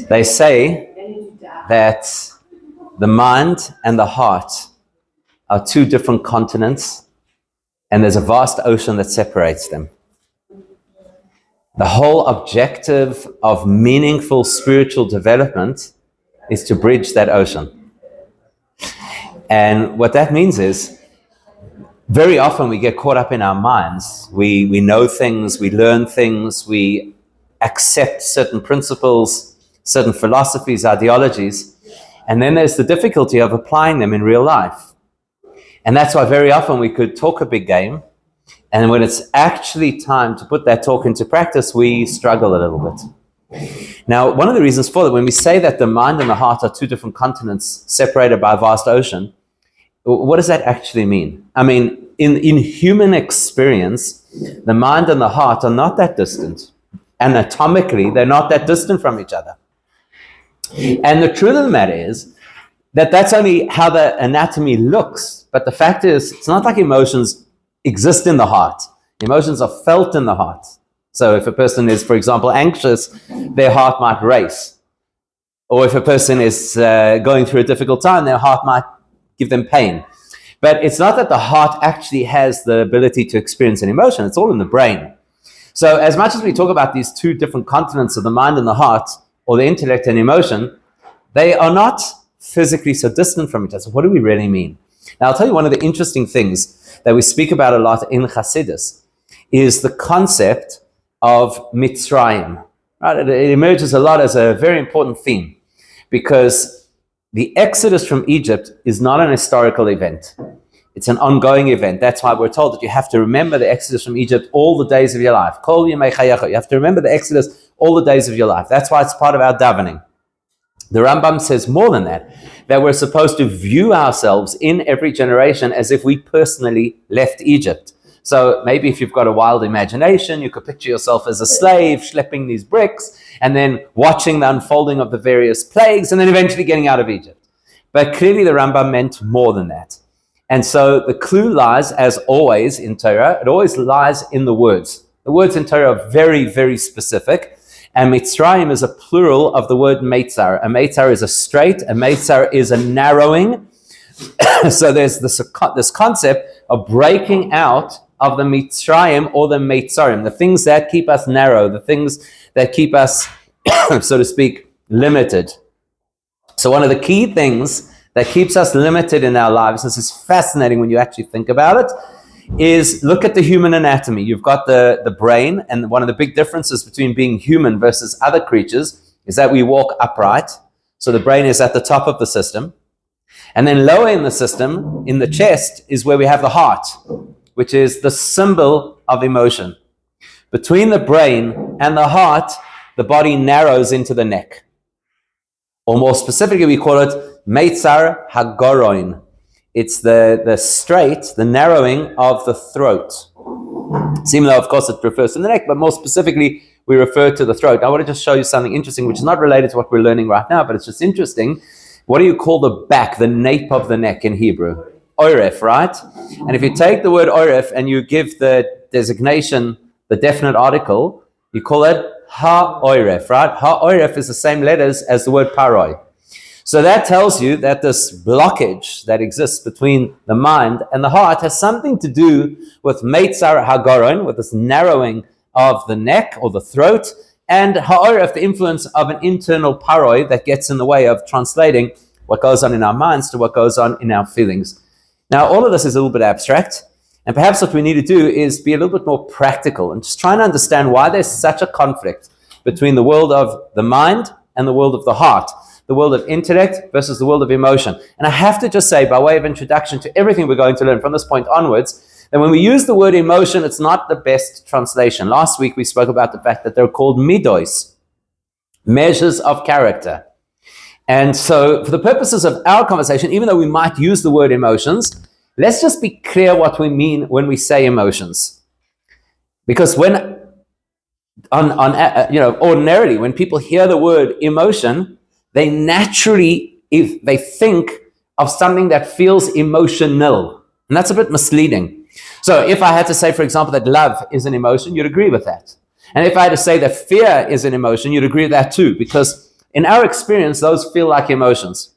They say that the mind and the heart are two different continents, and there's a vast ocean that separates them. The whole objective of meaningful spiritual development is to bridge that ocean. And what that means is, very often we get caught up in our minds. We know things, we learn things, we accept certain principles, certain philosophies, ideologies, and then there's the difficulty of applying them in real life. And that's why very often we could talk a big game, and when it's actually time to put that talk into practice, we struggle a little bit. Now, one of the reasons for that, when we say that the mind and the heart are two different continents separated by a vast ocean, what does that actually mean? I mean, in human experience, the mind and the heart are not that distant. Anatomically, they're not that distant from each other. And the truth of the matter is that that's only how the anatomy looks. But the fact is, it's not like emotions exist in the heart. Emotions are felt in the heart. So if a person is, for example, anxious, their heart might race. Or if a person is going through a difficult time, their heart might give them pain. But it's not that the heart actually has the ability to experience an emotion. It's all in the brain. So as much as we talk about these two different continents of the mind and the heart, or the intellect and emotion, they are not physically so distant from each other. So what do we really mean? Now, I'll tell you one of the interesting things that we speak about a lot in Hasidus is the concept of Mitzrayim. Right? It emerges a lot as a very important theme because the Exodus from Egypt is not an historical event. It's an ongoing event. That's why we're told that you have to remember the Exodus from Egypt all the days of your life. Kol yemei chayecha. You have to remember the Exodus all the days of your life. That's why it's part of our davening. The Rambam says more than that we're supposed to view ourselves in every generation as if we personally left Egypt. So maybe if you've got a wild imagination, you could picture yourself as a slave schlepping these bricks and then watching the unfolding of the various plagues and then eventually getting out of Egypt. But clearly the Rambam meant more than that. And so the clue lies, as always in Torah, it always lies in the words. The words in Torah are very, very specific. And Mitzrayim is a plural of the word Meitzar. A Meitzar is a straight, a Meitzar is a narrowing. So there's this concept of breaking out of the Mitzrayim or the Meitzarim, the things that keep us narrow, the things that keep us, so to speak, limited. So one of the key things that keeps us limited in our lives, this is fascinating when you actually think about it, is look at the human anatomy. You've got the brain, and one of the big differences between being human versus other creatures is that we walk upright. So the brain is at the top of the system. And then lower in the system, in the chest, is where we have the heart, which is the symbol of emotion. Between the brain and the heart, the body narrows into the neck. Or more specifically, we call it Meitzar Hagoroin. It's the straight, the narrowing of the throat. Even though, of course, it refers to the neck, but more specifically, we refer to the throat. I want to just show you something interesting, which is not related to what we're learning right now, but it's just interesting. What do you call the back, the nape of the neck in Hebrew? Oref, right? And if you take the word oref and you give the designation, the definite article, you call it ha-oref, right? Ha-oref is the same letters as the word paroi. So that tells you that this blockage that exists between the mind and the heart has something to do with Meitzar Hagoron, with this narrowing of the neck or the throat, and ha'oref, the influence of an internal paroi that gets in the way of translating what goes on in our minds to what goes on in our feelings. Now, all of this is a little bit abstract, and perhaps what we need to do is be a little bit more practical and just try and understand why there's such a conflict between the world of the mind and the world of the heart, the world of intellect versus the world of emotion. And I have to just say, by way of introduction to everything we're going to learn from this point onwards, that when we use the word emotion, it's not the best translation. Last week, we spoke about the fact that they're called midos, measures of character. And so for the purposes of our conversation, even though we might use the word emotions, let's just be clear what we mean when we say emotions. Because ordinarily, when people hear the word emotion, they naturally, if they think of something that feels emotional. And that's a bit misleading. So if I had to say, for example, that love is an emotion, you'd agree with that. And if I had to say that fear is an emotion, you'd agree with that too, because in our experience, those feel like emotions.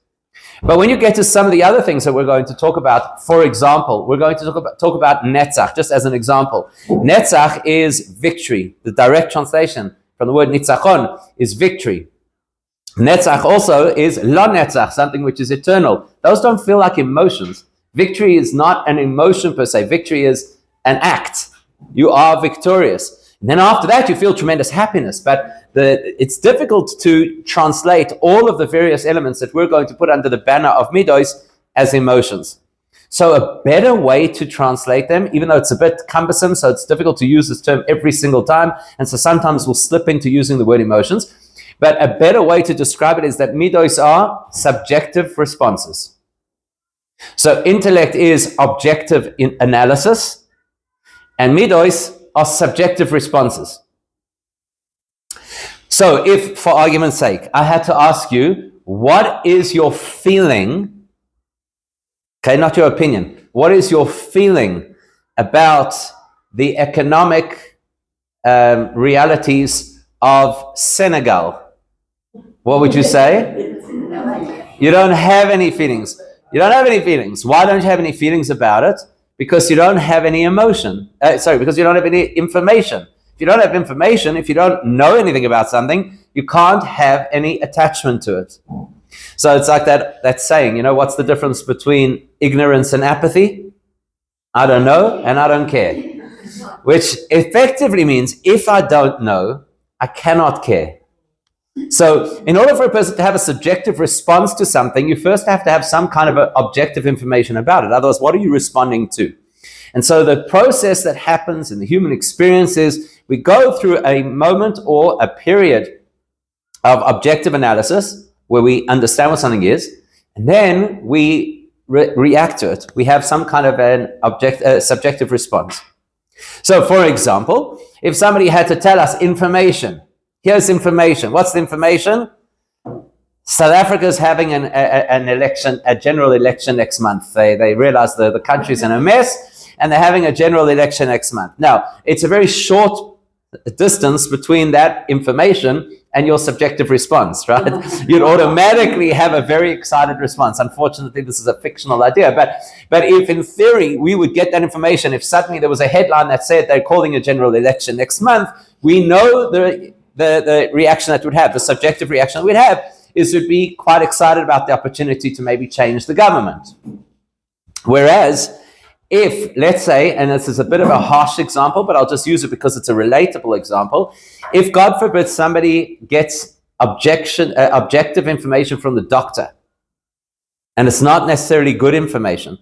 But when you get to some of the other things that we're going to talk about, for example, we're going to talk about netzach, just as an example. Netzach is victory. The direct translation from the word nitzachon is victory. Netzach also is la netzach, something which is eternal. Those don't feel like emotions. Victory is not an emotion per se. Victory is an act. You are victorious. And then after that, you feel tremendous happiness. But it's difficult to translate all of the various elements that we're going to put under the banner of midos as emotions. So a better way to translate them, even though it's a bit cumbersome, so it's difficult to use this term every single time, and so sometimes we'll slip into using the word emotions, but a better way to describe it is that midos are subjective responses. So intellect is objective analysis, and midos are subjective responses. So if, for argument's sake, I had to ask you, what is your feeling, okay, not your opinion, what is your feeling about the economic realities of Senegal? What would you say? You don't have any feelings. You don't have any feelings. Why don't you have any feelings about it? Because you don't have any emotion. Because you don't have any information. If you don't have information, if you don't know anything about something, you can't have any attachment to it. So it's like that saying, what's the difference between ignorance and apathy? I don't know and I don't care. Which effectively means if I don't know, I cannot care. So in order for a person to have a subjective response to something, you first have to have some kind of objective information about it. Otherwise, what are you responding to? And so the process that happens in the human experience is we go through a moment or a period of objective analysis where we understand what something is, and then we react to it. We have some kind of an subjective response. So for example, if somebody had to tell us information, here's information. What's the information? South Africa is having an election, a general election next month. They realize the country's in a mess, and they're having a general election next month. Now, it's a very short distance between that information and your subjective response, right? You'd automatically have a very excited response. Unfortunately, this is a fictional idea, but if in theory we would get that information, if suddenly there was a headline that said they're calling a general election next month, we know the reaction that we'd have, the subjective reaction that we'd have is to be quite excited about the opportunity to maybe change the government. Whereas if, let's say, and this is a bit of a harsh example, but I'll just use it because it's a relatable example, if, God forbid, somebody gets objective information from the doctor, and it's not necessarily good information.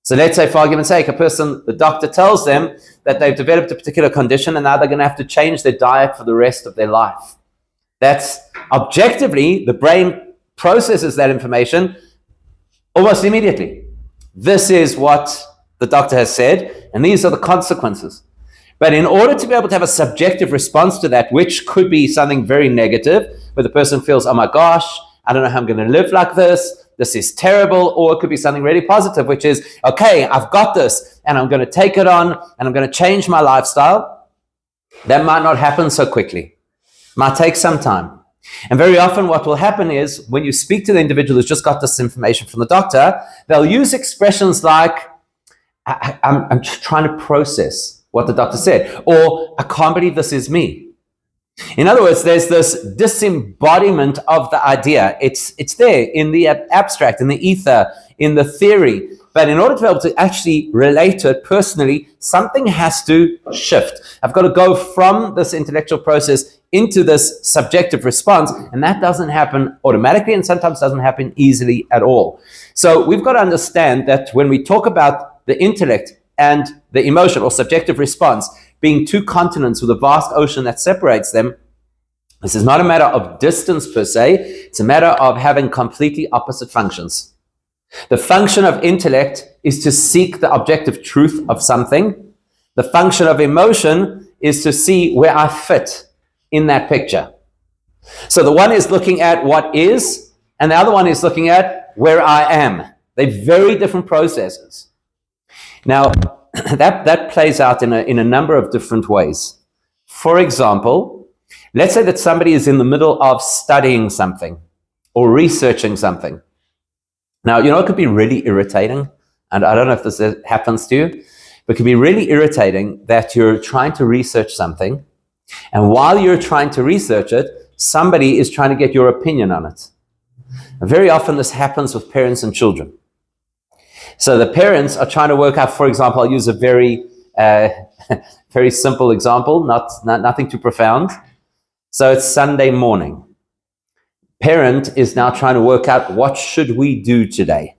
So let's say, for argument's sake, the doctor tells them that they've developed a particular condition and now they're going to have to change their diet for the rest of their life. That's objectively, the brain processes that information almost immediately. This is what the doctor has said, and these are the consequences. But in order to be able to have a subjective response to that, which could be something very negative, where the person feels, oh my gosh, I don't know how I'm going to live like this is terrible, or it could be something really positive, which is, okay, I've got this, and I'm going to take it on, and I'm going to change my lifestyle. That might not happen so quickly. It might take some time. And very often what will happen is, when you speak to the individual who's just got this information from the doctor, they'll use expressions like, I'm just trying to process what the doctor said, or I can't believe this is me. In other words, there's this disembodiment of the idea. It's there in the abstract, in the ether, in the theory. But in order to be able to actually relate to it personally, something has to shift. I've got to go from this intellectual process into this subjective response, and that doesn't happen automatically and sometimes doesn't happen easily at all. So we've got to understand that when we talk about the intellect and the emotion or subjective response being two continents with a vast ocean that separates them, this is not a matter of distance per se, it's a matter of having completely opposite functions. The function of intellect is to seek the objective truth of something. The function of emotion is to see where I fit in that picture. So the one is looking at what is, and the other one is looking at where I am. They're very different processes. Now, that plays out in a number of different ways. For example, let's say that somebody is in the middle of studying something or researching something. Now, it could be really irritating, and I don't know if this happens to you, but it can be really irritating that you're trying to research something, and while you're trying to research it, somebody is trying to get your opinion on it. And very often this happens with parents and children. So the parents are trying to work out, for example, I'll use a very, very simple example, nothing too profound. So it's Sunday morning. Parent is now trying to work out, what should we do today?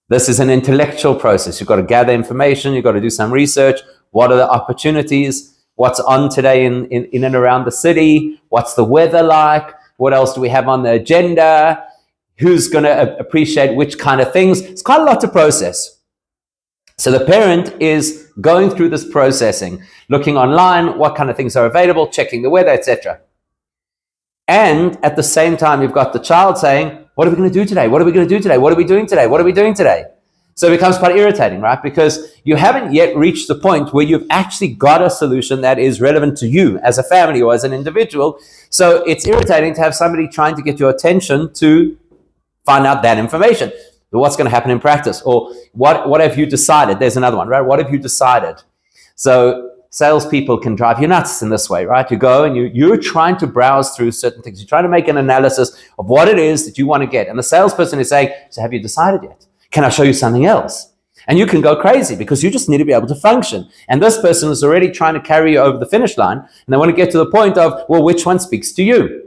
This is an intellectual process. You've got to gather information. You've got to do some research. What are the opportunities? What's on today in and around the city? What's the weather like? What else do we have on the agenda? Who's going to appreciate which kind of things? It's quite a lot to process. So the parent is going through this processing, looking online, what kind of things are available, checking the weather, etc. And at the same time, you've got the child saying, what are we going to do today? What are we going to do today? What are we doing today? What are we doing today? So it becomes quite irritating, right? Because you haven't yet reached the point where you've actually got a solution that is relevant to you as a family or as an individual. So it's irritating to have somebody trying to get your attention to find out that information. What's going to happen in practice? Or what have you decided? There's another one, right? What have you decided? So salespeople can drive you nuts in this way, right? You go and you're trying to browse through certain things. You're trying to make an analysis of what it is that you want to get. And the salesperson is saying, so have you decided yet? Can I show you something else? And you can go crazy because you just need to be able to function. And this person is already trying to carry you over the finish line. And they want to get to the point of, well, which one speaks to you?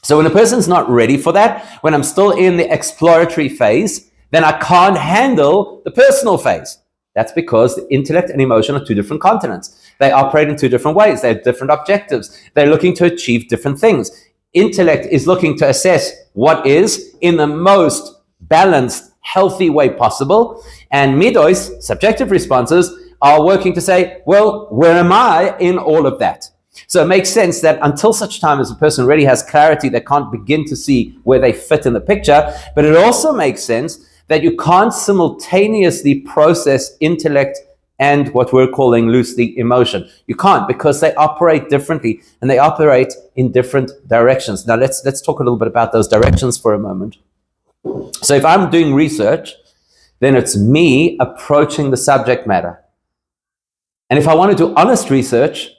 So when a person's not ready for that, when I'm still in the exploratory phase, then I can't handle the personal phase. That's because the intellect and emotion are two different continents. They operate in two different ways. They have different objectives. They're looking to achieve different things. Intellect is looking to assess what is in the most balanced, healthy way possible. And midos, subjective responses, are working to say, well, where am I in all of that? So it makes sense that until such time as a person really has clarity, they can't begin to see where they fit in the picture. But it also makes sense that you can't simultaneously process intellect and what we're calling loosely emotion. You can't, because they operate differently and they operate in different directions. Now let's talk a little bit about those directions for a moment. So if I'm doing research, then it's me approaching the subject matter. And if I want to do honest research,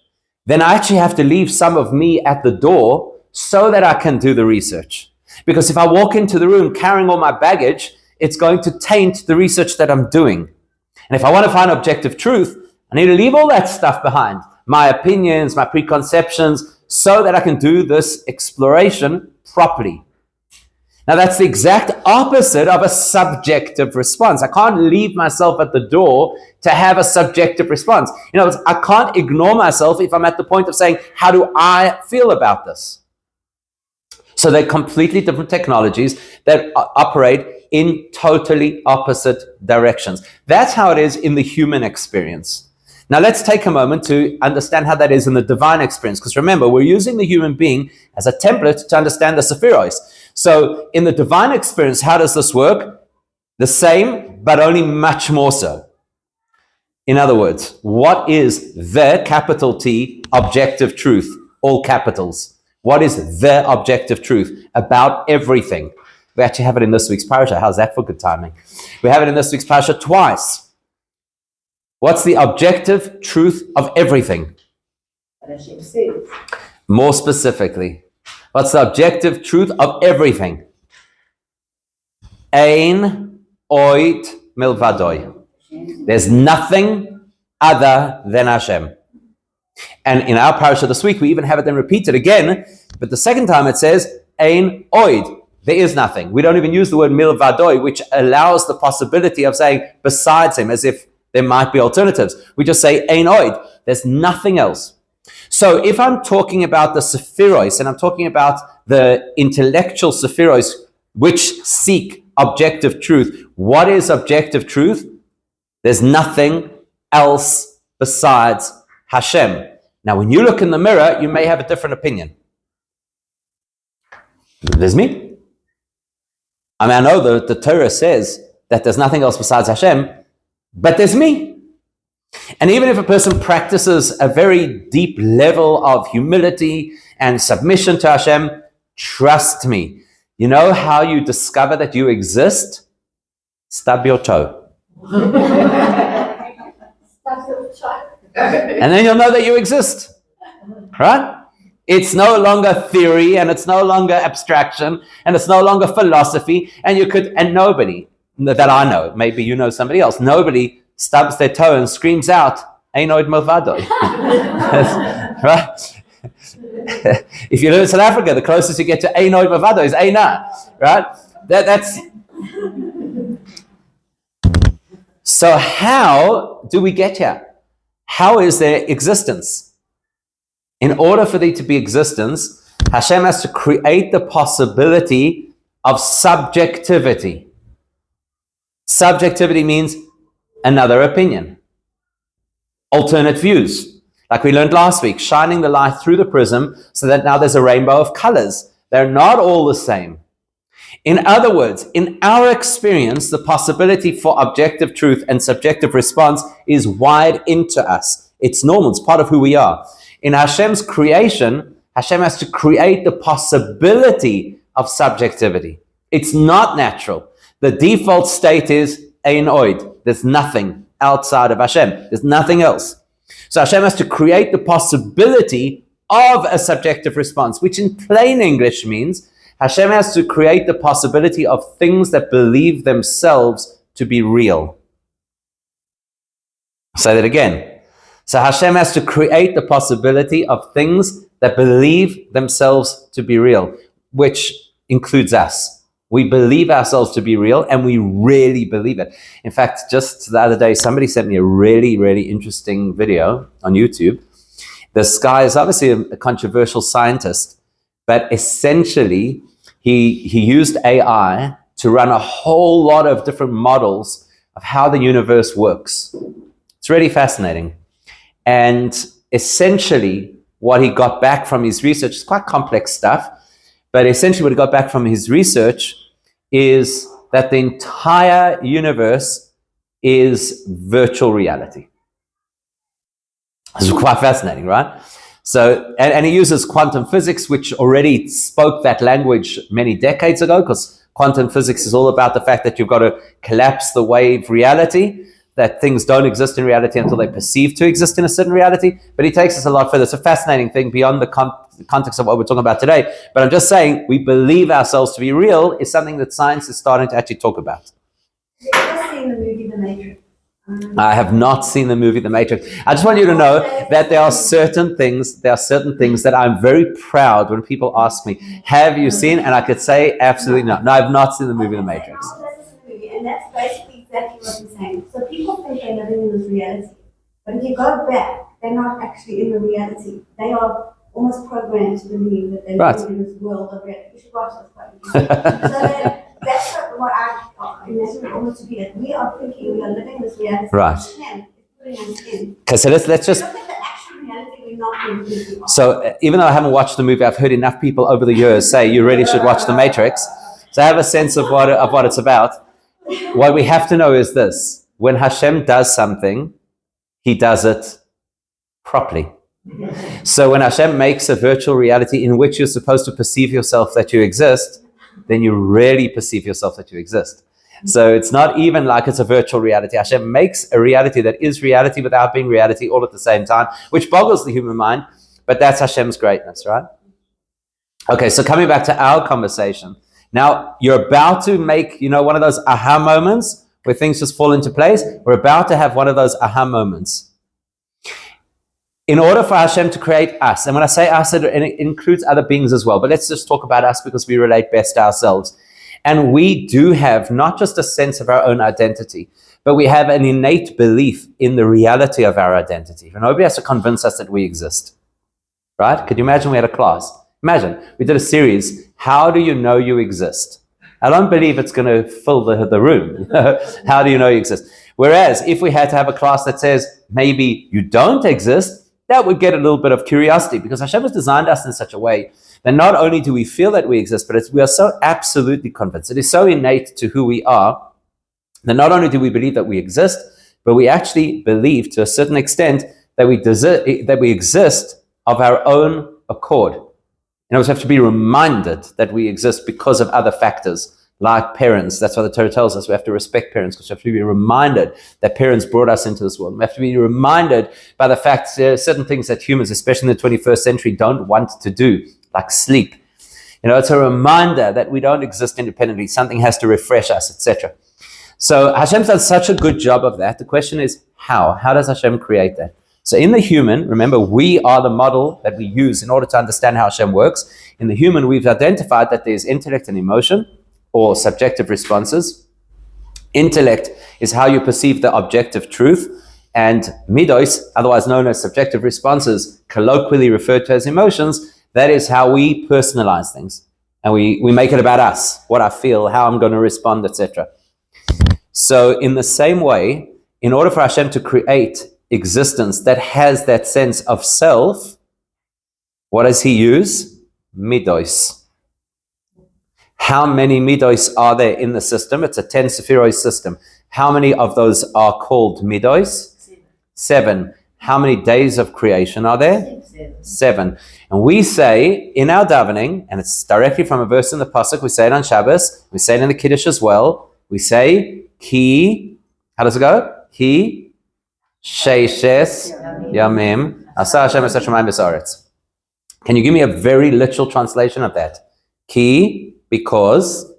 then I actually have to leave some of me at the door so that I can do the research. Because if I walk into the room carrying all my baggage, it's going to taint the research that I'm doing. And if I want to find objective truth, I need to leave all that stuff behind, my opinions, my preconceptions, so that I can do this exploration properly. Now, that's the exact opposite of a subjective response. I can't leave myself at the door to have a subjective response. I can't ignore myself if I'm at the point of saying, how do I feel about this? So they're completely different technologies that operate in totally opposite directions. That's how it is in the human experience. Now let's take a moment to understand how that is in the divine experience, because remember, we're using the human being as a template to understand the Sephiros. So in the divine experience, how does this work? The same, but only much more so. In other words, what is the capital T objective truth? All capitals. What is the objective truth about everything? We actually have it in this week's parasha. How's that for good timing? We have it in this week's parasha twice. What's the objective truth of everything? More specifically, what's the objective truth of everything? Ein oid milvadoi. There's nothing other than Hashem. And in our parasha this week, we even have it then repeated again, but the second time it says, Ein oid. There is nothing. We don't even use the word milvadoi, which allows the possibility of saying besides him, as if there might be alternatives. We just say ein oid. There's nothing else. So if I'm talking about the Sephiros, and I'm talking about the intellectual Sephiros, which seek objective truth, what is objective truth? There's nothing else besides Hashem. Now, when you look in the mirror, you may have a different opinion. There's me. I know the Torah says that there's nothing else besides Hashem, but there's me. And even if a person practices a very deep level of humility and submission to Hashem, trust me, you know how you discover that you exist? Stub your toe. And then you'll know that you exist. Right? It's no longer theory, and it's no longer abstraction, and it's no longer philosophy, and nobody that I know, maybe you know somebody else, nobody stubs their toe and screams out, Einoid Movado. Right? If you live in South Africa, the closest you get to Einoid Movado is Eina. Right? That's. So how do we get here? How is there existence? In order for there to be existence, Hashem has to create the possibility of subjectivity. Subjectivity means another opinion, alternate views. Like we learned last week, shining the light through the prism so that now there's a rainbow of colors. They're not all the same. In other words, in our experience, the possibility for objective truth and subjective response is wired into us. It's normal. It's part of who we are. In Hashem's creation, Hashem has to create the possibility of subjectivity. It's not natural. The default state is ein oid. There's nothing outside of Hashem. There's nothing else. So Hashem has to create the possibility of a subjective response, which in plain English means Hashem has to create the possibility of things that believe themselves to be real. I'll say that again. So Hashem has to create the possibility of things that believe themselves to be real, which includes us. We believe ourselves to be real, and we really believe it. In fact, just the other day, somebody sent me a really, really interesting video on YouTube. This guy is obviously a controversial scientist, but essentially he used AI to run a whole lot of different models of how the universe works. It's really fascinating. And essentially, what he got back from his research is quite complex stuff, but essentially what he got back from his research is that the entire universe is virtual reality. This is quite fascinating, right? So, and he uses quantum physics, which already spoke that language many decades ago, because quantum physics is all about the fact that you've got to collapse the wave reality, that things don't exist in reality until they perceive to exist in a certain reality. But he takes us a lot further. It's a fascinating thing beyond the context of what we're talking about today. But I'm just saying, we believe ourselves to be real is something that science is starting to actually talk about. Have you ever seen the movie The Matrix? I have not seen the movie The Matrix. I just want you to know that there are certain things that I'm very proud when people ask me, have you seen? And I could say absolutely not. No, I've not seen the movie The Matrix. And that's basically exactly what he's saying. So people think they're living in this reality. But if you go back, they're not actually in the reality. They are almost programmed to believe that they're living in this world of reality. You should watch this. So that's what I imagine it almost to be. That we are thinking we are living in this reality. Right. Okay, so let's just... So even though I haven't watched the movie, I've heard enough people over the years say you really should watch The Matrix. So I have a sense of what it's about. What we have to know is this: when Hashem does something, he does it properly. So when Hashem makes a virtual reality in which you're supposed to perceive yourself that you exist, then you really perceive yourself that you exist. So it's not even like it's a virtual reality. Hashem makes a reality that is reality without being reality all at the same time, which boggles the human mind, but that's Hashem's greatness, right? Okay, so coming back to our conversation. Now, you're about to make, one of those aha moments where things just fall into place. We're about to have one of those aha moments. In order for Hashem to create us, and when I say us, it includes other beings as well, but let's just talk about us because we relate best to ourselves. And we do have not just a sense of our own identity, but we have an innate belief in the reality of our identity. And nobody has to convince us that we exist, right? Could you imagine we had a class? Imagine, we did a series, how do you know you exist? I don't believe it's going to fill the room. How do you know you exist? Whereas if we had to have a class that says maybe you don't exist, that would get a little bit of curiosity, because Hashem has designed us in such a way that not only do we feel that we exist, but we are so absolutely convinced. It is so innate to who we are that not only do we believe that we exist, but we actually believe to a certain extent that we exist of our own accord. In other words, we have to be reminded that we exist because of other factors, like parents. That's why the Torah tells us we have to respect parents, because we have to be reminded that parents brought us into this world. We have to be reminded by the fact there are certain things that humans, especially in the 21st century, don't want to do, like sleep. It's a reminder that we don't exist independently. Something has to refresh us, etc. So Hashem's done such a good job of that. The question is, how? How does Hashem create that? So in the human, remember, we are the model that we use in order to understand how Hashem works. In the human, we've identified that there's intellect and emotion, or subjective responses. Intellect is how you perceive the objective truth, and midos, otherwise known as subjective responses, colloquially referred to as emotions, that is how we personalize things. And we make it about us, what I feel, how I'm going to respond, etc. So in the same way, in order for Hashem to create existence that has that sense of self, what does he use? Midos. How many midos are there in the system? It's a 10 sephiros system. How many of those are called midos? 7. How many days of creation are there? 7. And we say in our davening, and it's directly from a verse in the Pasuk, we say it on Shabbos, we say it in the Kiddush as well, we say, Ki, how does it go? Ki Sheishes Yamim Asa Hashem es hashamayim v'sa'aretz. Can you give me a very literal translation of that? Ki, because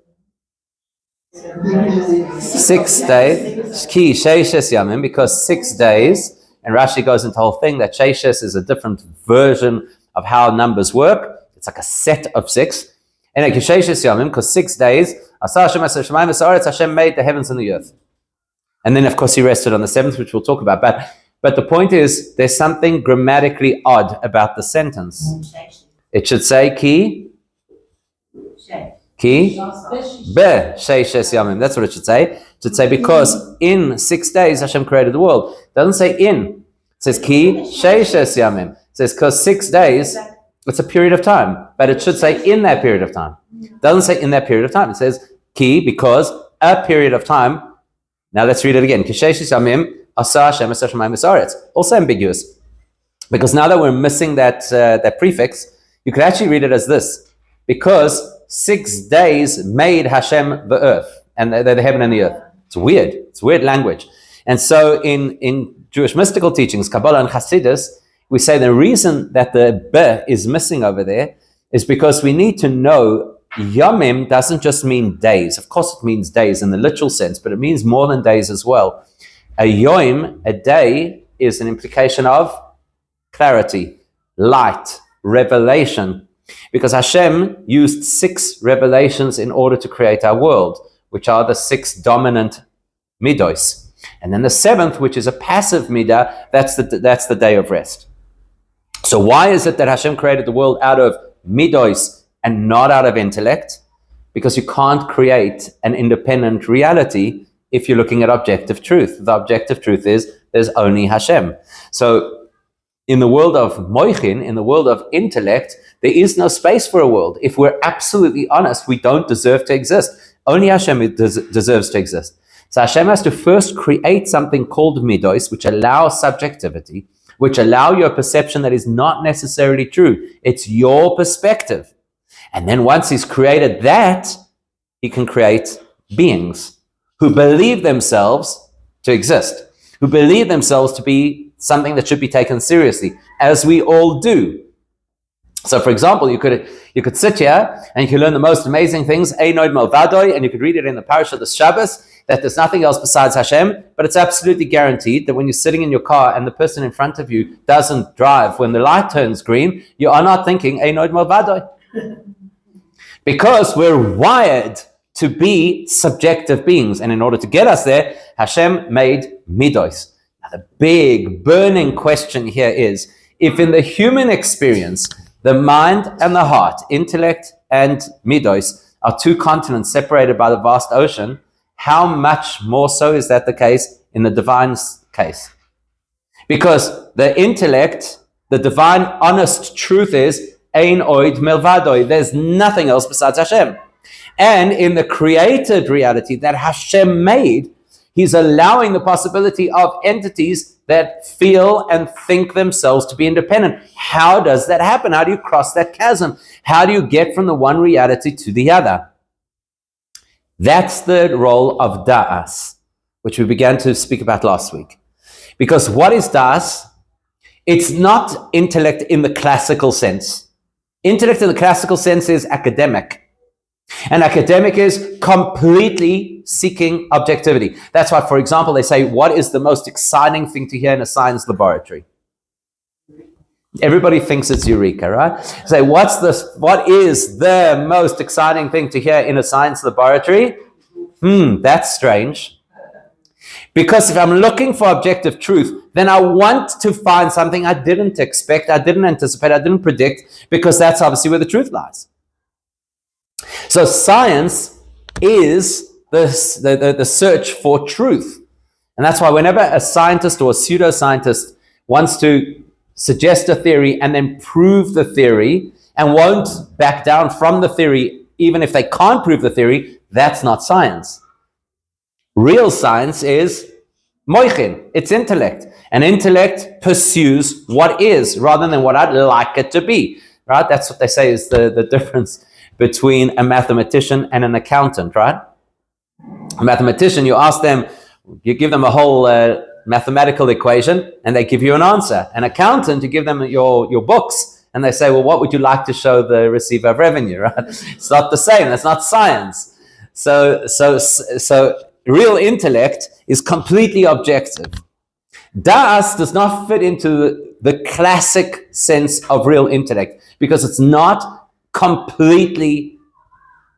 6 days. Ki Sheishes Yamim, because 6 days. And Rashi goes into the whole thing that Sheishes is a different version of how numbers work. It's like a set of 6. And Ki Sheishes Yamim, because 6 days. Asa Hashem es hashamayim v'sa'aretz. Hashem made the heavens and the earth. And then, of course, he rested on the 7th, which we'll talk about. But the point is, there's something grammatically odd about the sentence. It should say, Ki be sheishes yamim. That's what it should say. It should say, because in 6 days Hashem created the world. It doesn't say in. It says, Ki sheishes yamim. It says, because 6 days, it's a period of time. But it should say in that period of time. It doesn't say in that period of time. It says, Ki, because a period of time. Now let's read it again. Also ambiguous. Because now that we're missing that prefix, you could actually read it as this. Because 6 days made Hashem the earth, and the heaven and the earth. It's weird. It's weird language. And so in Jewish mystical teachings, Kabbalah and Hasidus, we say the reason that the B is missing over there is because we need to know Yomim doesn't just mean days. Of course it means days in the literal sense, but it means more than days as well. A yom, a day, is an implication of clarity, light, revelation. Because Hashem used 6 revelations in order to create our world, which are the 6 dominant midos. And then the 7th, which is a passive midah, that's the day of rest. So why is it that Hashem created the world out of midos and not out of intellect? Because you can't create an independent reality if you're looking at objective truth. The objective truth is there's only Hashem. So in the world of moichin, in the world of intellect, there is no space for a world. If we're absolutely honest, we don't deserve to exist. Only Hashem deserves to exist. So Hashem has to first create something called midos, which allows subjectivity, which allow your perception that is not necessarily true. It's your perspective. And then once he's created that, he can create beings who believe themselves to exist, who believe themselves to be something that should be taken seriously, as we all do. So, for example, you could sit here and you could learn the most amazing things, Einoid Malvadoi, and you could read it in the parish of the Shabbos, that there's nothing else besides Hashem, but it's absolutely guaranteed that when you're sitting in your car and the person in front of you doesn't drive, when the light turns green, you are not thinking, Einoid Malvadoi. Because we're wired to be subjective beings. And in order to get us there, Hashem made midos. Now, the big burning question here is, if in the human experience, the mind and the heart, intellect and midos, are 2 continents separated by the vast ocean, how much more so is that the case in the divine's case? Because the intellect, the divine honest truth is, Ein oid melvadoi. There's nothing else besides Hashem. And in the created reality that Hashem made, He's allowing the possibility of entities that feel and think themselves to be independent. How does that happen? How do you cross that chasm? How do you get from the one reality to the other? That's the role of da'as, which we began to speak about last week. Because what is da'as? It's not intellect in the classical sense. Intellect in the classical sense is academic. And academic is completely seeking objectivity. That's why, for example, they say, what is the most exciting thing to hear in a science laboratory? Everybody thinks it's eureka, right? Say, what is the most exciting thing to hear in a science laboratory? That's strange. Because if I'm looking for objective truth, then I want to find something I didn't expect, I didn't anticipate, I didn't predict, because that's obviously where the truth lies. So science is the search for truth. And that's why whenever a scientist or a pseudoscientist wants to suggest a theory and then prove the theory and won't back down from the theory, even if they can't prove the theory, that's not science. Real science is moichin, it's intellect. And intellect pursues what is rather than what I'd like it to be. Right? That's what they say is the difference between a mathematician and an accountant, right? A mathematician, you ask them, you give them a whole mathematical equation and they give you an answer. An accountant, you give them your books and they say, well, what would you like to show the receiver of revenue, right? It's not the same. That's not science. So real intellect is completely objective. Da'as does not fit into the classic sense of real intellect because it's not completely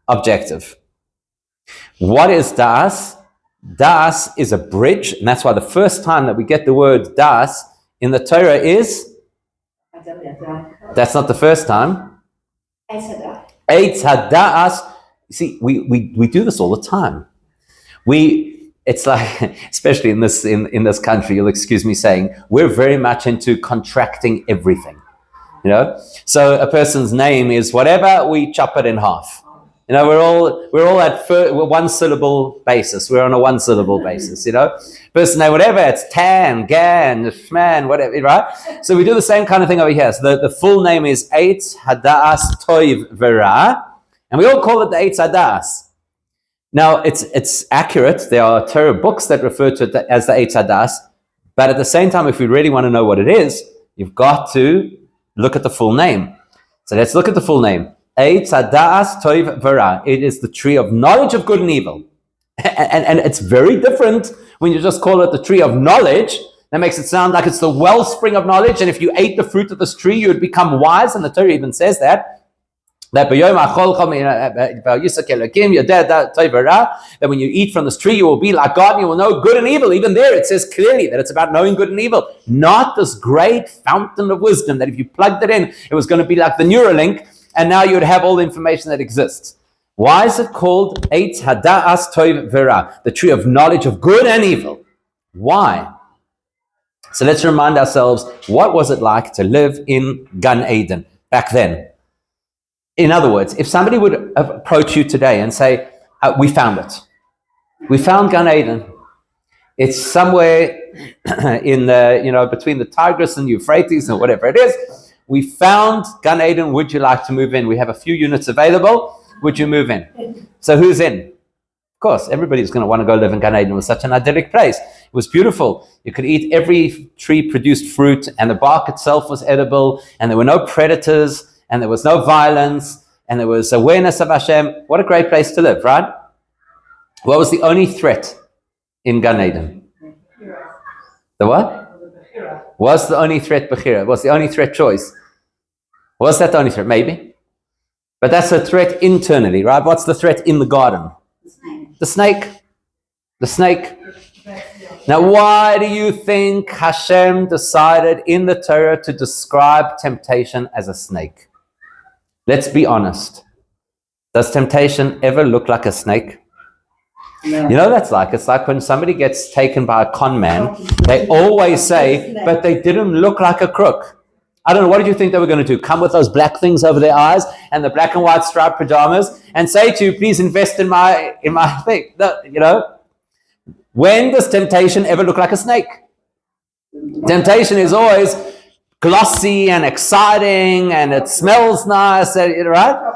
objective. What is da'as? Da'as is a bridge, and that's why the first time that we get the word da'as in the Torah is, that's not the first time. Eitz hada'as. See, we do this all the time. It's like, especially in this country, you'll excuse me saying, we're very much into contracting everything. You know, so a person's name is whatever, we chop it in half. You know, we're all at one syllable basis. We're on a one syllable basis. You know, person name whatever, it's Tan, Gan, Shman, whatever, right? So we do the same kind of thing over here. So the full name is Eitz Hada'as Toiv Vera, and we all call it the Eitz Hada'as. Now it's accurate. There are Torah books that refer to it as the Eitz Hada'as, but at the same time, if we really want to know what it is, you've got to look at the full name. So let's look at the full name. Eitz Hada'as Toiv Vera. It is the tree of knowledge of good and evil. And it's very different when you just call it the tree of knowledge. That makes it sound like it's the wellspring of knowledge. And if you ate the fruit of this tree, you would become wise. And the Torah even says that when you eat from this tree, you will be like God and you will know good and evil. Even there, it says clearly that it's about knowing good and evil, not this great fountain of wisdom that if you plugged it in, it was going to be like the Neuralink, and now you would have all the information that exists. Why is it called Eitz Hada'as Toiv Vera, the tree of knowledge of good and evil? Why? So let's remind ourselves, what was it like to live in Gan Eden back then? In other words, if somebody would approach you today and say, we found it. We found Gan Eden. It's somewhere in the, between the Tigris and Euphrates and whatever it is. We found Gan Eden. Would you like to move in? We have a few units available. Would you move in? So who's in? Of course, everybody's going to want to go live in Gan Eden. It was such an idyllic place. It was beautiful. You could eat every tree produced fruit, and the bark itself was edible, and there were no predators, and there was no violence, and there was awareness of Hashem. What a great place to live, right? What was the only threat in Gan Eden? The what? Was the only threat Bechira? Was the only threat choice? Was that the only threat? Maybe. But that's a threat internally, right? What's the threat in the garden? The snake. The snake. Now, why do you think Hashem decided in the Torah to describe temptation as a snake? Let's be honest. Does temptation ever look like a snake? No. You know what that's like? It's like when somebody gets taken by a con man, they always say, but they didn't look like a crook. I don't know, what did you think they were going to do? Come with those black things over their eyes and the black and white striped pajamas and say to you, please invest in my thing. No, When does temptation ever look like a snake? Temptation is always glossy and exciting, and it smells nice, right?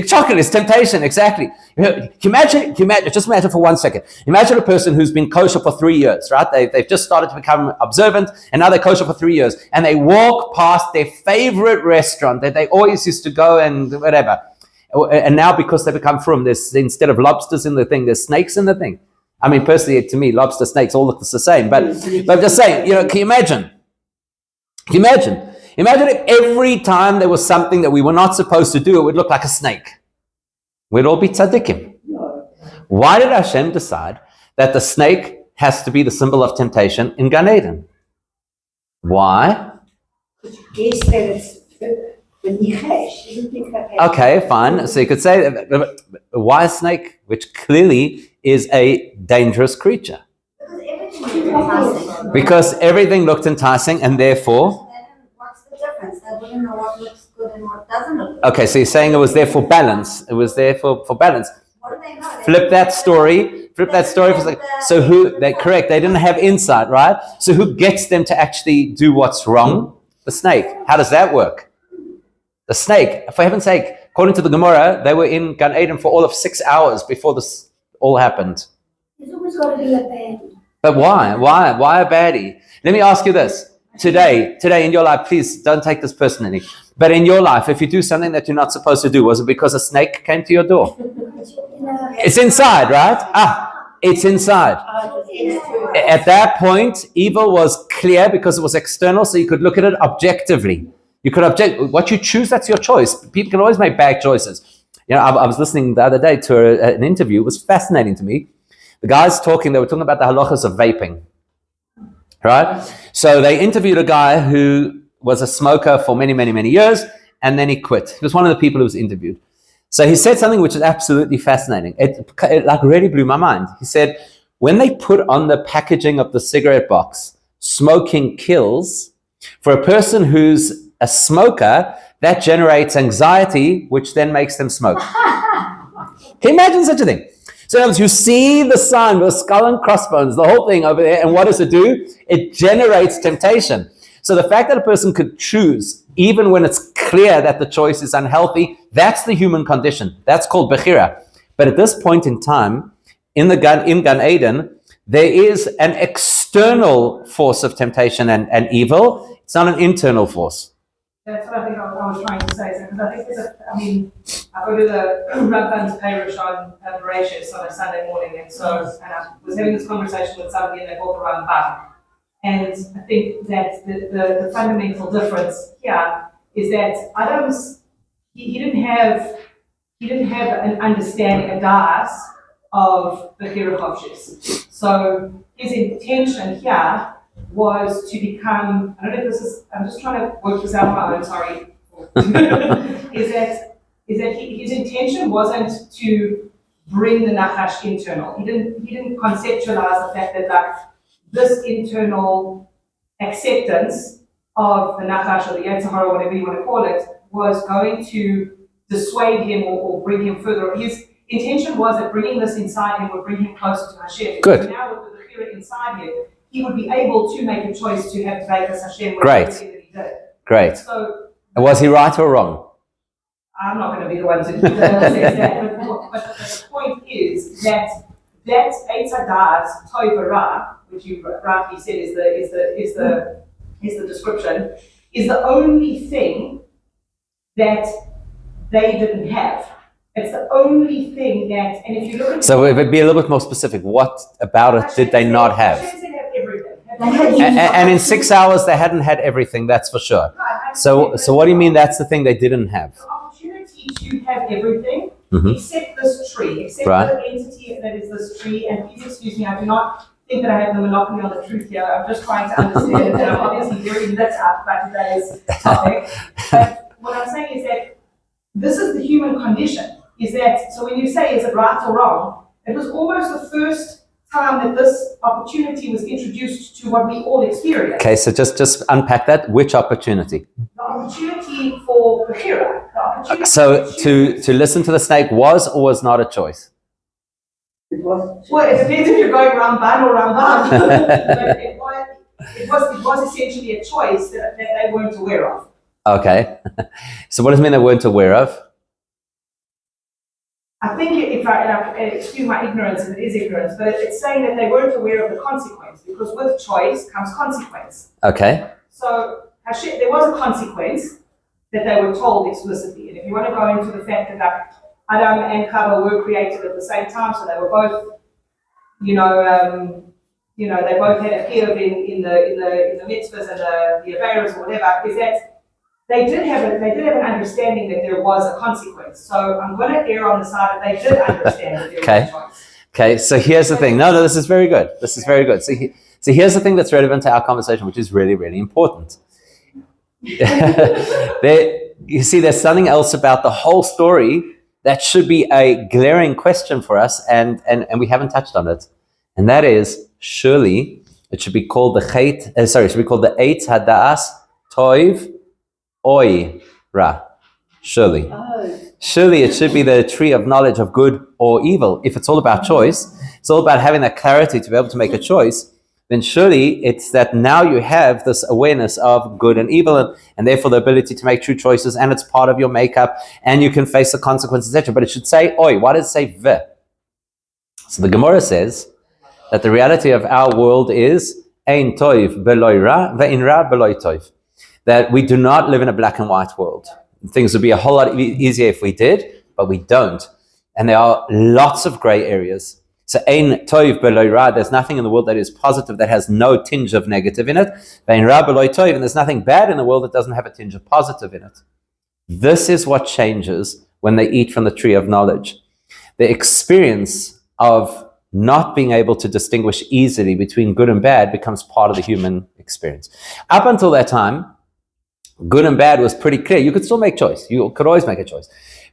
Chocolate is temptation, exactly. Just imagine for 1 second. Imagine a person who's been kosher for 3 years, right? They've just started to become observant, and now they're kosher for 3 years, and they walk past their favorite restaurant that they always used to go and whatever. And now because they become frum, there's, instead of lobsters in the thing, there's snakes in the thing. I mean, personally, to me, lobster, snakes, all look the same. But I'm just saying, can you imagine? Can you imagine? Imagine if every time there was something that we were not supposed to do, it would look like a snake. We'd all be tzaddikim. Why did Hashem decide that the snake has to be the symbol of temptation in Gan Eden? Why? Okay, fine. So you could say, why a snake, which clearly is a dangerous creature? Because everything looked enticing, and therefore... What's the difference? They wouldn't know what looks good and what doesn't look good. Okay, so you're saying it was there for balance. It was there for balance. What do they know? Flip that story. So who... Correct, they didn't have insight, right? So who gets them to actually do what's wrong? The snake. How does that work? The snake, for heaven's sake, according to the Gemara, they were in Gan Eden for all of 6 hours before this all happened. There's always got to be a baddie. But why? Why a baddie? Let me ask you this. Today in your life, please don't take this personally, but in your life, if you do something that you're not supposed to do, was it because a snake came to your door? It's inside, right? It's inside. At that point, evil was clear because it was external, so you could look at it objectively. You could object. What you choose, that's your choice. People can always make bad choices. I was listening the other day to an interview. It was fascinating to me. The guys they were talking about the halachas of vaping. Right? So they interviewed a guy who was a smoker for many, many, many years, and then he quit. He was one of the people who was interviewed. So he said something which is absolutely fascinating. It like really blew my mind. He said, when they put on the packaging of the cigarette box, smoking kills, for a person who's a smoker, that generates anxiety, which then makes them smoke. Can you imagine such a thing? So in other words, you see the sign with skull and crossbones, the whole thing over there, and what does it do? It generates temptation. So the fact that a person could choose, even when it's clear that the choice is unhealthy, that's the human condition. That's called bechira. But at this point in time, in Gan Eden, there is an external force of temptation and evil. It's not an internal force. That's what I think I was trying to say. Because I think I go to the Ramban's parish on Mauritius on a Sunday morning, and I was having this conversation with somebody, and they brought the Ramban. And I think that the fundamental difference here is that he didn't have an understanding, a das of the Kirachofshis. So his intention here was to become, I don't know if this is, I'm just trying to work this out on my own, sorry, is that his intention wasn't to bring the nachash internal. He didn't conceptualize the fact that like this internal acceptance of the nachash or the yetzer hara, whatever you want to call it, was going to dissuade him or bring him further. His intention was that bringing this inside him would bring him closer to Hashem. Good. Now with the bechira inside him, he would be able to make a choice to have Dveikus Hashem. Great. That he did. Great. So, was he right or wrong? I'm not going to be the one to say that. But the point is that Eitz Hadas Tovara, which you rightly said is the description, is the only thing that they didn't have. It's the only thing that, and if you look at so it would be a little bit more specific. What about it did they not have? And in 6 hours they hadn't had everything, that's for sure. So what do you mean that's the thing they didn't have? The opportunity to have everything except this tree, except Right. the entity that is this tree. And please excuse me, I do not think that I have the monopoly on the truth here. I'm just trying to understand it. And I'm obviously very lit up by today's topic. But what I'm saying is that this is the human condition. Is that, so when you say is it right or wrong, it was almost the first time that this opportunity was introduced to what we all experience. Okay, so just unpack that. Which opportunity? The opportunity for bechira. So to listen to the snake was or was not a choice? Well, it depends if you're going Ramban or Rambam. But it was essentially a choice that they weren't aware of. Okay. So what does it mean they weren't aware of? I think if I excuse my ignorance, and it is ignorance, but it's saying that they weren't aware of the consequence, because with choice comes consequence. Okay. So there was a consequence that they were told explicitly. And if you want to go into the fact that Adam and Chava were created at the same time, so they were both, they both had a fear in the mitzvahs and the averos or whatever, is that they did have an understanding that there was a consequence. So I'm going to err on the side that they did understand that there was a choice. Okay, so here's the thing. No, this is very good. This is very good. So here's the thing that's relevant to our conversation, which is really, really important. You see, there's something else about the whole story that should be a glaring question for us, and we haven't touched on it. And that is, surely it should be called the Eitz Hada'as Toiv Oi Ra. Surely. Surely it should be the tree of knowledge of good or evil. If it's all about choice, it's all about having that clarity to be able to make a choice, then surely it's that now you have this awareness of good and evil, and therefore the ability to make true choices, and it's part of your makeup, and you can face the consequences, etc. But it should say oi. Why does it say v? So the Gemara says that the reality of our world is ein toiv beloy ra, ve'in ra beloy toiv. That we do not live in a black and white world. Things would be a whole lot easier if we did, but we don't. And there are lots of gray areas. So ein toiv beloy ra, there's nothing in the world that is positive that has no tinge of negative in it. Ve'in ra beloy toiv, and there's nothing bad in the world that doesn't have a tinge of positive in it. This is what changes when they eat from the tree of knowledge. The experience of not being able to distinguish easily between good and bad becomes part of the human experience. Up until that time, good and bad was pretty clear. You could still make choice. You could always make a choice.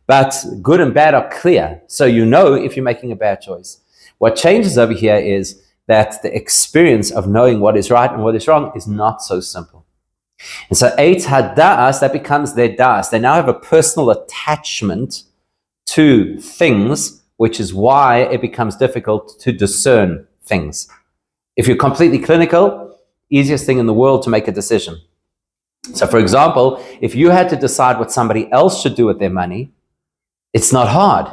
But good and bad are clear. So you know if you're making a bad choice. What changes over here is that the experience of knowing what is right and what is wrong is not so simple. And so Eitz Hada'as, that becomes their da'as. They now have a personal attachment to things, which is why it becomes difficult to discern things. If you're completely clinical, easiest thing in the world to make a decision. So for example, if you had to decide what somebody else should do with their money, it's not hard.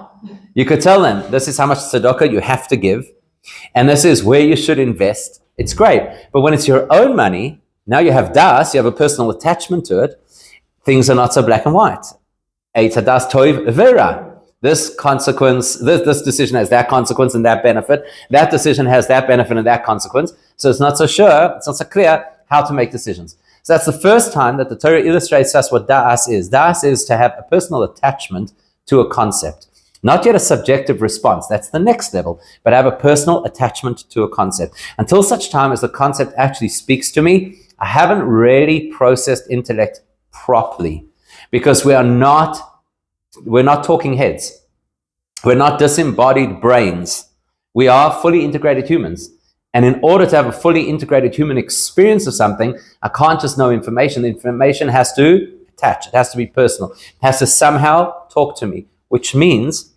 You could tell them, this is how much tzedakah you have to give, and this is where you should invest. It's great. But when it's your own money, now you have das, you have a personal attachment to it, things are not so black and white. Eitz Hada'as Toiv Vera. This consequence, this decision has that consequence and that benefit. That decision has that benefit and that consequence. So it's not so sure, it's not so clear how to make decisions. So that's the first time that the Torah illustrates us what da'as is. Da'as is to have a personal attachment to a concept. Not yet a subjective response, that's the next level, but have a personal attachment to a concept. Until such time as the concept actually speaks to me, I haven't really processed intellect properly, because we're not talking heads. We're not disembodied brains. We are fully integrated humans. And in order to have a fully integrated human experience of something, I can't just know information. The information has to attach. It has to be personal. It has to somehow talk to me, which means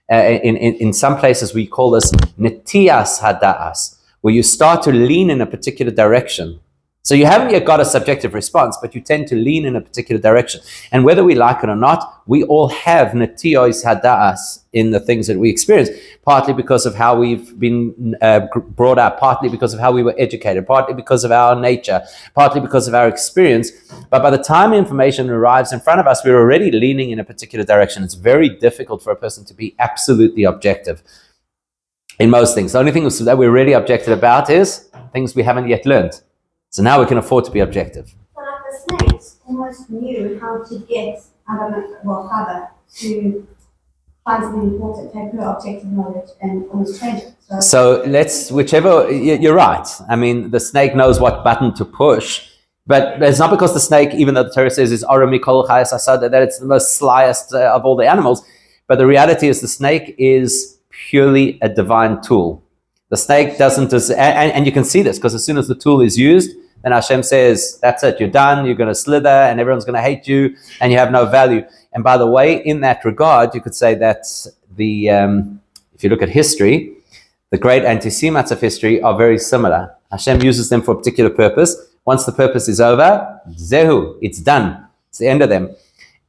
in some places we call this netiyas hada'as, where you start to lean in a particular direction. So you haven't yet got a subjective response, but you tend to lean in a particular direction. And whether we like it or not, we all have netiyos hada'as in the things that we experience, partly because of how we've been brought up, partly because of how we were educated, partly because of our nature, partly because of our experience. But by the time information arrives in front of us, we're already leaning in a particular direction. It's very difficult for a person to be absolutely objective in most things. The only thing that we're really objective about is things we haven't yet learned. So now we can afford to be objective. So like the snakes almost knew how to get Chava to find something important, take her objective knowledge and almost change it. So let's, you're right. I mean, the snake knows what button to push, but it's not because the snake, even though the Torah says is Ora Mikol Chayas Asad, that it's the most slyest of all the animals. But the reality is the snake is purely a divine tool. The snake doesn't, and you can see this because as soon as the tool is used, then Hashem says, that's it, you're done, you're going to slither, and everyone's going to hate you, and you have no value. And by the way, in that regard, you could say that if you look at history, the great anti-Semites of history, are very similar. Hashem uses them for a particular purpose. Once the purpose is over, zehu, it's done. It's the end of them.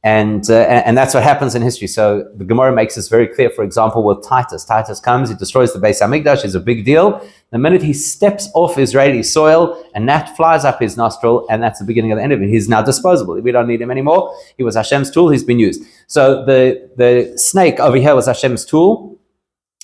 And that's what happens in history. So the Gemara makes this very clear, for example, with Titus. Titus comes, he destroys the Beis HaMikdash, it's a big deal. The minute he steps off Israeli soil, a gnat flies up his nostril, and that's the beginning of the end of it. He's now disposable. We don't need him anymore. He was Hashem's tool, he's been used. So the snake over here was Hashem's tool,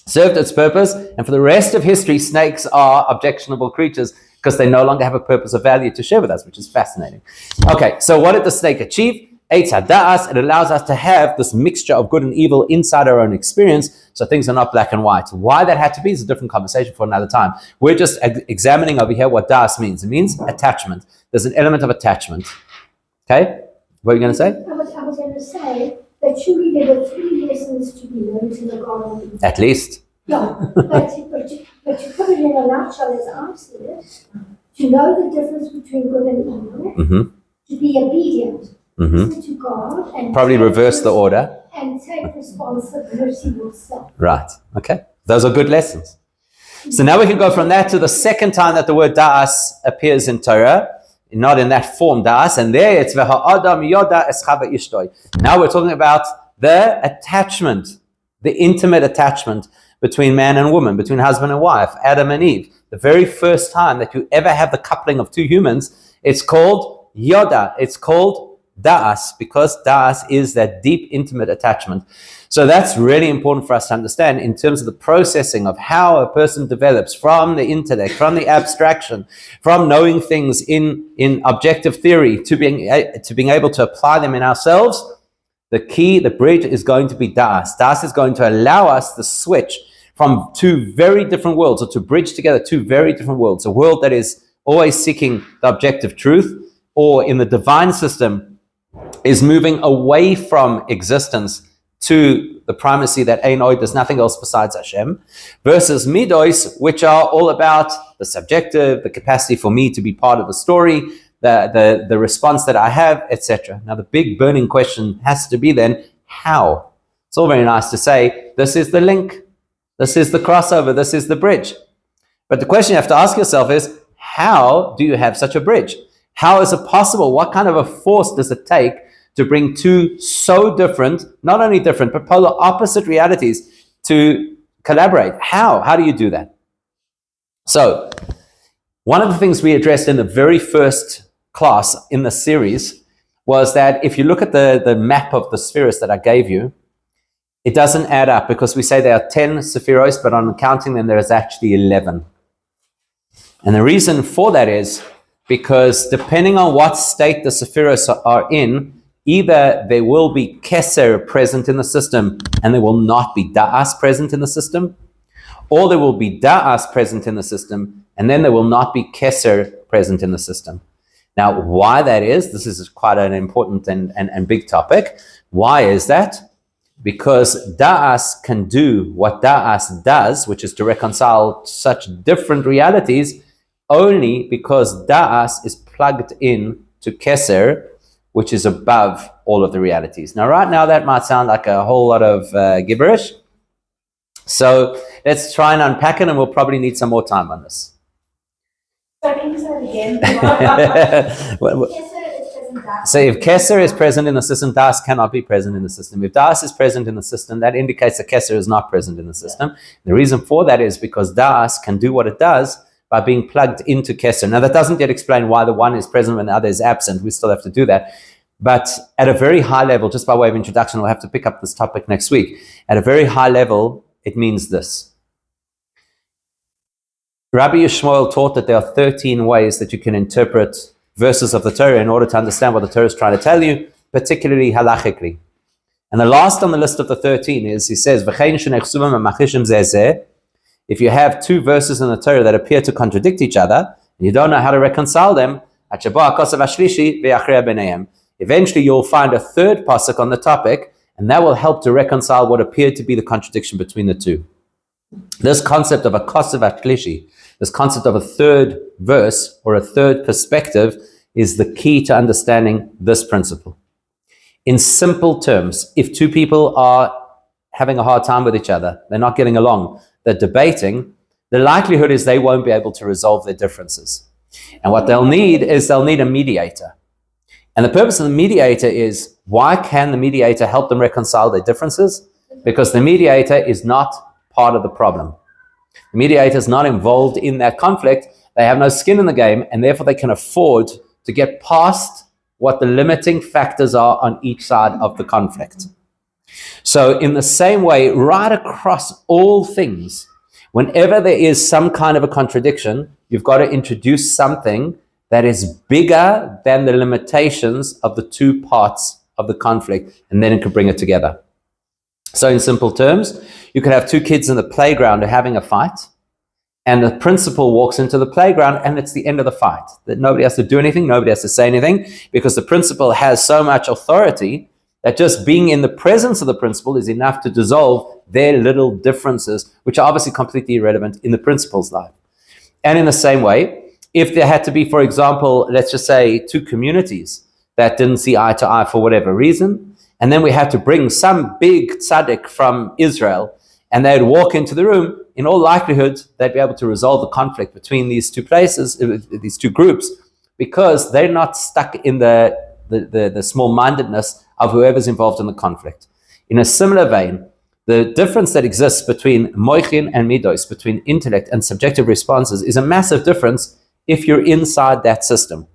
served its purpose, and for the rest of history, snakes are objectionable creatures because they no longer have a purpose of value to share with us, which is fascinating. Okay, so what did the snake achieve? Eitz HaDa'as, it allows us to have this mixture of good and evil inside our own experience, so things are not black and white. Why that had to be is a different conversation for another time. We're just examining over here what Da'as means. It means attachment. There's an element of attachment. Okay? What are you going to say? I was going to say that surely there were 3 lessons to be learned in the Garden. At least. Yeah, but to put it in a nutshell, as I see it, to know the difference between good and evil, to be obedient to God, and probably reverse the order. And take responsibility yourself. Right. Okay. Those are good lessons. So now we can go from that to the second time that the word Da'as appears in Torah, not in that form, Da'as, and there it's V'ha'adam yoda es chava ishtoi. Now we're talking about the attachment, the intimate attachment between man and woman, between husband and wife, Adam and Eve. The very first time that you ever have the coupling of 2 humans, it's called yoda. It's called Da'as, because Da'as is that deep, intimate attachment. So that's really important for us to understand in terms of the processing of how a person develops from the intellect, from the abstraction, from knowing things in objective theory to being able to apply them in ourselves. The key, the bridge is going to be Da'as. Da'as is going to allow us the switch from 2 very different worlds, or to bridge together 2 very different worlds. A world that is always seeking the objective truth, or in the divine system, is moving away from existence to the primacy that Ein Od, there's nothing else besides Hashem, versus Midos, which are all about the subjective, the capacity for me to be part of the story, the response that I have, etc. Now the big burning question has to be then, how? It's all very nice to say, this is the link, this is the crossover, this is the bridge. But the question you have to ask yourself is, how do you have such a bridge? How is it possible? What kind of a force does it take to bring 2 so different, not only different, but polar opposite realities to collaborate? How? How do you do that? So, one of the things we addressed in the very first class in the series was that if you look at the map of the spheres that I gave you, it doesn't add up, because we say there are 10 sephiros, but on counting them, there is actually 11. And the reason for that is because depending on what state the sephiros are in, either there will be Keser present in the system and there will not be Da'as present in the system, or there will be Da'as present in the system and then there will not be Keser present in the system. Now, why that is, this is quite an important and big topic. Why is that? Because Da'as can do what Da'as does, which is to reconcile such different realities, only because Da'as is plugged in to Keser, which is above all of the realities. Now, right now, that might sound like a whole lot of gibberish. So let's try and unpack it, and we'll probably need some more time on this. So can you say it again? So if Keser is present in the system, Da'as cannot be present in the system. If Da'as is present in the system, that indicates that Keser is not present in the system. The reason for that is because Da'as can do what it does by being plugged into Keser. Now, that doesn't yet explain why the one is present when the other is absent. We still have to do that. But at a very high level, just by way of introduction, we'll have to pick up this topic next week. At a very high level, it means this. Rabbi Yishmael taught that there are 13 ways that you can interpret verses of the Torah in order to understand what the Torah is trying to tell you, particularly halachically. And the last on the list of the 13 is, he says, if you have 2 verses in the Torah that appear to contradict each other, and you don't know how to reconcile them, eventually you'll find a third pasuk on the topic, and that will help to reconcile what appeared to be the contradiction between the 2. This concept of a kosev ashlishi, this concept of a third verse or a third perspective, is the key to understanding this principle. In simple terms, if 2 people are having a hard time with each other, they're not getting along, they're debating, the likelihood is they won't be able to resolve their differences. And what they'll need a mediator. And the purpose of the mediator is, why can the mediator help them reconcile their differences? Because the mediator is not part of the problem. The mediator is not involved in that conflict. They have no skin in the game, and therefore they can afford to get past what the limiting factors are on each side of the conflict. So in the same way, right across all things, whenever there is some kind of a contradiction, you've got to introduce something that is bigger than the limitations of the two parts of the conflict, and then it can bring it together. So in simple terms, you could have two kids in the playground who are having a fight, and the principal walks into the playground, and it's the end of the fight. That nobody has to do anything, nobody has to say anything, because the principal has so much authority that just being in the presence of the principal is enough to dissolve their little differences, which are obviously completely irrelevant in the principal's life. And in the same way, if there had to be, for example, let's just say two communities that didn't see eye to eye for whatever reason, and then we had to bring some big tzaddik from Israel, and they'd walk into the room, in all likelihood, they'd be able to resolve the conflict between these two places, these two groups, because they're not stuck in the small-mindedness of whoever's involved in the conflict. In a similar vein, the difference that exists between moichin and midos, between intellect and subjective responses, is a massive difference if you're inside that system.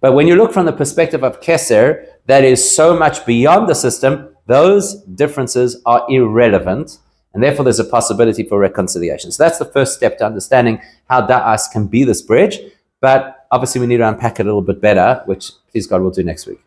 But when you look from the perspective of Keser, that is so much beyond the system, those differences are irrelevant, and therefore there's a possibility for reconciliation. So that's the first step to understanding how Da'as can be this bridge, but obviously we need to unpack it a little bit better, which, please God, we'll do next week.